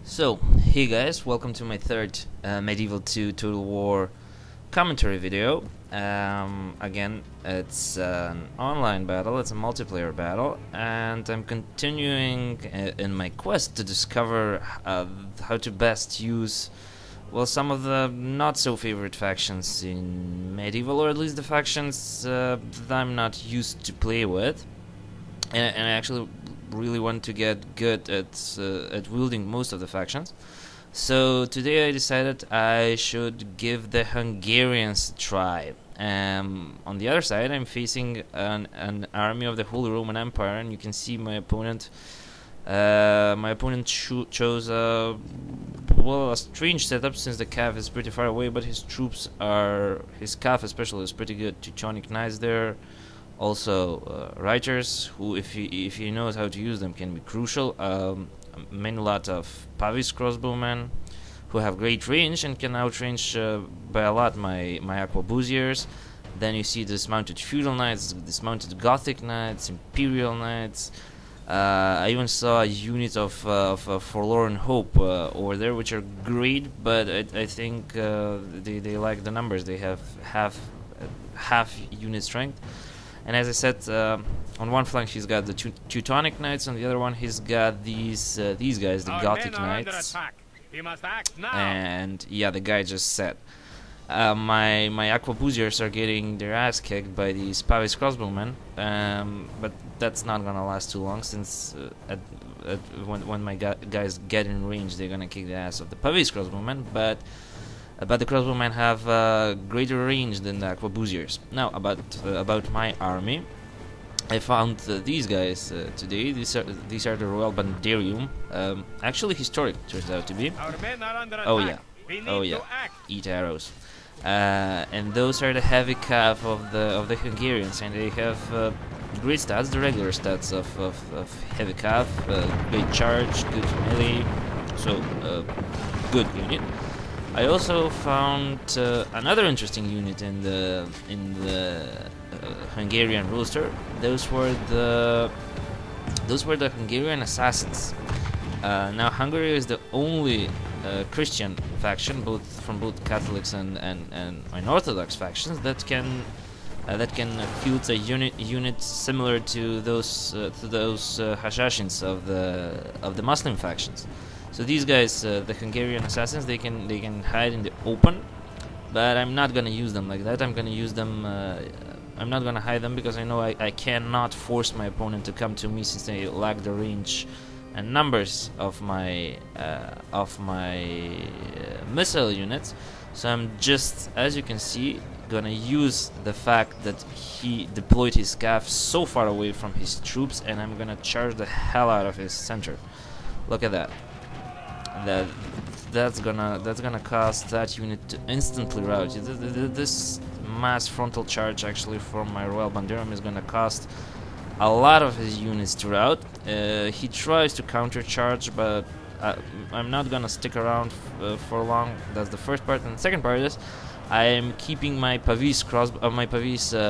So, hey guys, welcome to my third Medieval 2 Total War commentary video. Again, it's an online battle, it's a multiplayer battle, and I'm continuing in my quest to discover how to best use, well, some of the not so favorite factions in Medieval, or at least the factions that I'm not used to play with. And I actually really want to get good at wielding most of the factions. So today I decided I should give the Hungarians a try. On the other side, I'm facing an army of the Holy Roman Empire, and you can see my opponent. Chose a strange setup, since the cav is pretty far away, but his cav especially is pretty good. Teutonic Knights there. Also, writers who, if he knows how to use them, can be crucial. Many lot of Pavise crossbowmen who have great range and can outrange by a lot my Arquebusiers. Then you see dismounted Feudal Knights, dismounted Gothic Knights, Imperial Knights. I even saw a unit of Forlorn Hope over there, which are great, but I think they like the numbers. They have half unit strength. And as I said, on one flank he's got the Teutonic Knights, on the other one he's got these guys, the Gothic Knights. And yeah, the guy just said, my Arquebusiers are getting their ass kicked by these Pavise crossbowmen, but that's not gonna last too long, since when my guys get in range, they're gonna kick the ass of the Pavise crossbowmen. But the crossbowmen have greater range than the Arquebusiers. Now, about my army, I found these guys today. These are the Royal Banderium. Actually, historic turns out to be. Oh yeah, eat arrows. And those are the heavy cav of the Hungarians, and they have great stats, the regular stats of heavy cav, great charge, good melee, so good unit. I also found another interesting unit in the Hungarian roster. Those were the Hungarian Assassins. Now Hungary is the only Christian faction, from both Catholics and Orthodox factions, that can field a unit similar to those Hashashins of the Muslim factions. So these guys, the Hungarian Assassins, they can hide in the open, but I'm not gonna use them like that. I'm gonna use them. I'm not gonna hide them, because I know I cannot force my opponent to come to me, since they lack the range and numbers of my missile units. So I'm just, as you can see, gonna use the fact that he deployed his cav so far away from his troops, and I'm gonna charge the hell out of his center. Look at that. That's gonna cause that unit to instantly rout. This mass frontal charge, actually, from my Royal Banderium is gonna cost a lot of his units to rout. He tries to counter charge, but I'm not gonna stick around for long. That's the first part. And the second part is I am keeping my Pavise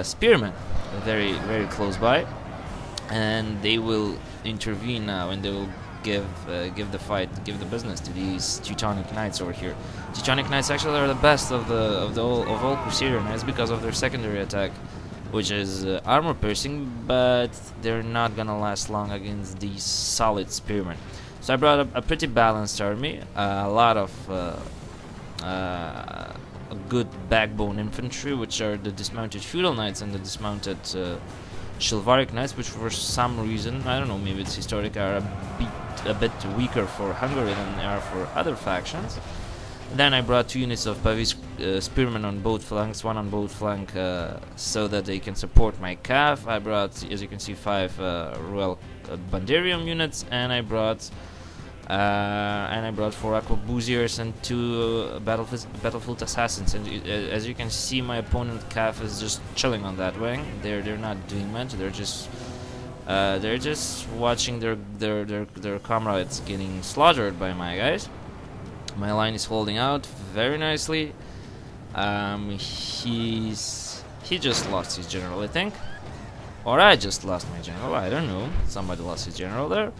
Spearmen very, very close by, and they will intervene now, and they will give the business to these Teutonic Knights over here. Teutonic Knights actually are the best of all Crusader Knights, because of their secondary attack, which is armor piercing, but they're not gonna last long against these solid spearmen. So I brought a pretty balanced army, a lot of a good backbone infantry, which are the dismounted Feudal Knights and the dismounted Chilvaric Knights, which for some reason, I don't know, maybe it's historic, are a bit weaker for Hungary than they are for other factions. Then I brought 2 units of Pavise Spearmen on both flanks, one on both flank, so that they can support my cav. I brought, as you can see, 5 Royal Banderium units, and I brought 4 Arquebusiers and 2 Battlefield Assassins. And as you can see, my opponent cav is just chilling on that wing. They're not doing much. They're just watching their comrades getting slaughtered by my guys. My line is holding out very nicely. He just lost his general, I think, or I just lost my general. I don't know. Somebody lost his general there.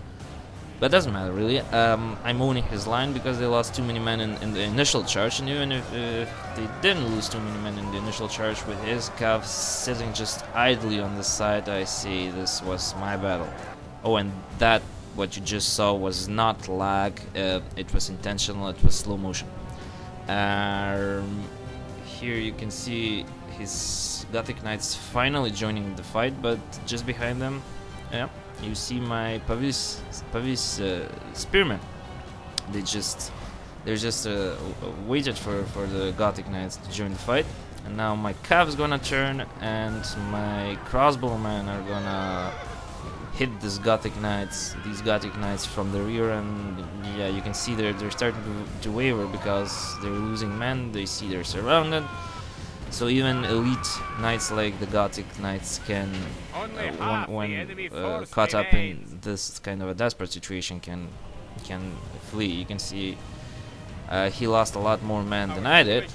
But doesn't matter really. I'm owning his line because they lost too many men in the initial charge, and even if they didn't lose too many men in the initial charge, with his cav sitting just idly on the side, I say this was my battle. Oh, and that what you just saw was not lag, it was intentional, it was slow motion. Here you can see his Gothic Knights finally joining the fight, but just behind them, yeah, you see my Pavise Spearmen. They're just waited for the Gothic Knights to join the fight, and now my cav is gonna turn, and my crossbowmen are gonna hit these Gothic Knights from the rear, and yeah, you can see they're starting to waver because they're losing men. They see they're surrounded. So even elite knights like the Gothic Knights can, when caught up in this kind of a desperate situation, can flee. You can see he lost a lot more men than I did.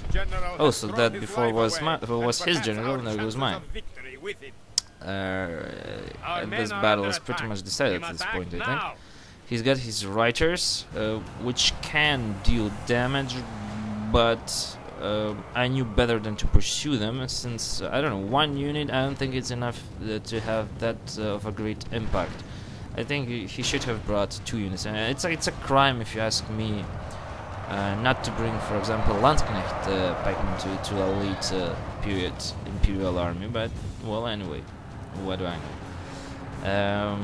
Oh, so that before was his general, and there goes mine. This battle is pretty much decided at this point, I think. He's got his Reiters, which can deal damage, but I knew better than to pursue them, since, I don't know, one unit, I don't think it's enough to have that of a great impact. I think he should have brought 2 units, and it's a crime, if you ask me, not to bring, for example, Landsknecht pikemen to a late period Imperial army, but, well, anyway, what do I know?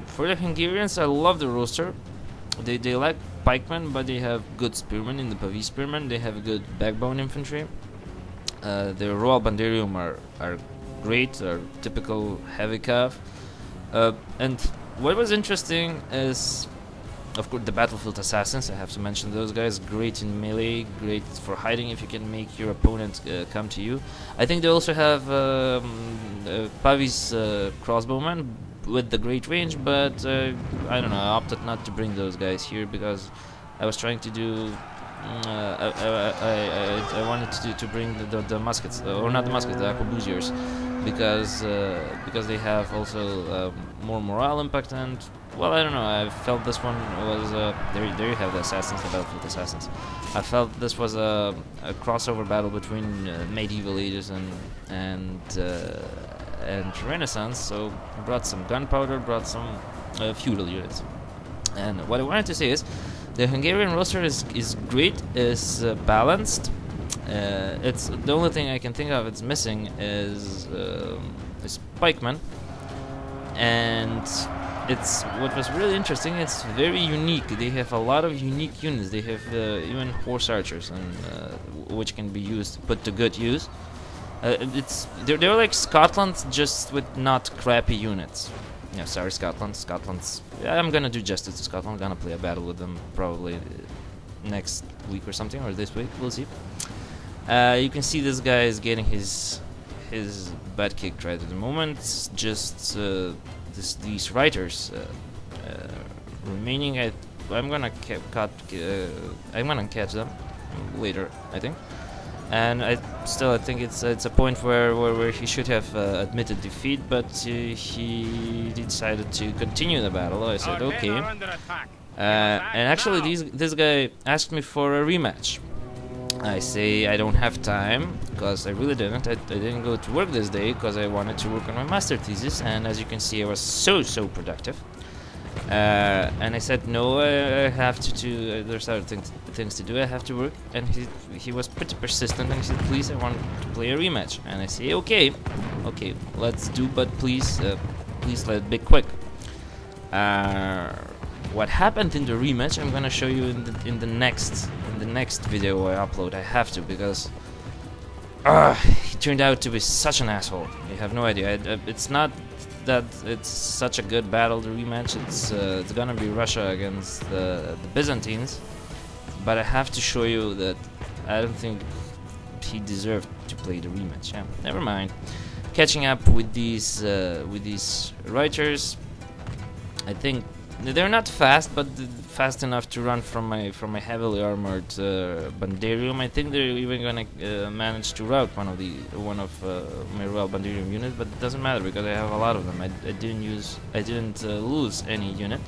For the Hungarians, I love the roster. They lack pikemen, but they have good spearmen in the Pavise Spearmen. They have good backbone infantry. The Royal Banderium are great, are typical heavy cav. And what was interesting is, of course, the Battlefield Assassins. I have to mention those guys. Great in melee, great for hiding if you can make your opponent come to you. I think they also have Pavise crossbowmen with the great range, but I don't know, I opted not to bring those guys here because I was trying to do I wanted to bring the muskets, or not the muskets, the Arquebusiers, because they have also more morale impact, and, well, I don't know, I felt this one was there you have the Assassins, the Battlefield Assassins. I felt this was a crossover battle between medieval ages and Renaissance, so I brought some gunpowder, brought some feudal units. And what I wanted to say is, the Hungarian roster is great, is balanced. It's the only thing I can think of it's missing is pikemen, and it's what was really interesting. It's very unique. They have a lot of unique units. They have even horse archers, and which can be put to good use. They're like Scotland, just with not crappy units. Yeah, sorry, Scotland's. I'm gonna do justice to Scotland. I'm gonna play a battle with them probably next week or something, or this week. We'll see. You can see this guy is getting his butt kicked right at the moment. It's just these Reiters remaining. I'm gonna catch them later, I think. And I think it's a point where he should have admitted defeat, but he decided to continue the battle. I said okay, and actually this guy asked me for a rematch. I say I don't have time, because I really didn't. I didn't go to work this day because I wanted to work on my master thesis, and as you can see, I was so productive. And I said no, I have to there's other things to do, I have to work. And he was pretty persistent, and he said, please, I want to play a rematch. And I say okay, let's do, but please let it be quick. What happened in the rematch I'm gonna show you in the next video I upload. I have to, because he turned out to be such an asshole. You have no idea. It's not that it's such a good battle, the rematch. It's gonna be Russia against the Byzantines, but I have to show you that I don't think he deserved to play the rematch. Yeah, never mind. Catching up with these Reiters, I think they're not fast, but fast enough to run from my heavily armored Banderium. I think they're even gonna manage to rout one of my Royal Banderium units, but it doesn't matter because I have a lot of them. I didn't lose any unit.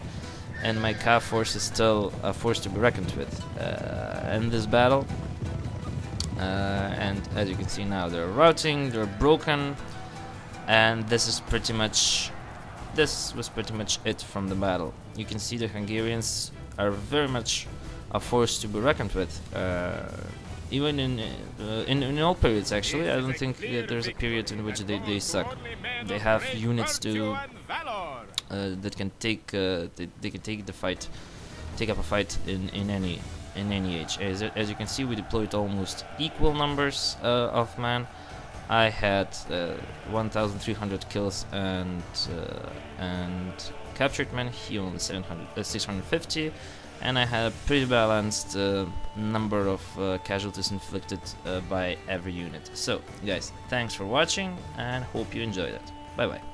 and my cav force is still a force to be reckoned with in this battle. And as you can see now, they're routing, they're broken, and this was pretty much it from the battle. You can see the Hungarians are very much a force to be reckoned with. Even in all periods, actually, I don't think that there's a period in which they suck. They have units to that can take they can take up a fight in any age. As you can see, we deployed almost equal numbers of men. I had 1,300 kills and captured men. He only 650. And I had a pretty balanced number of casualties inflicted by every unit. So, guys, thanks for watching and hope you enjoyed it. Bye bye.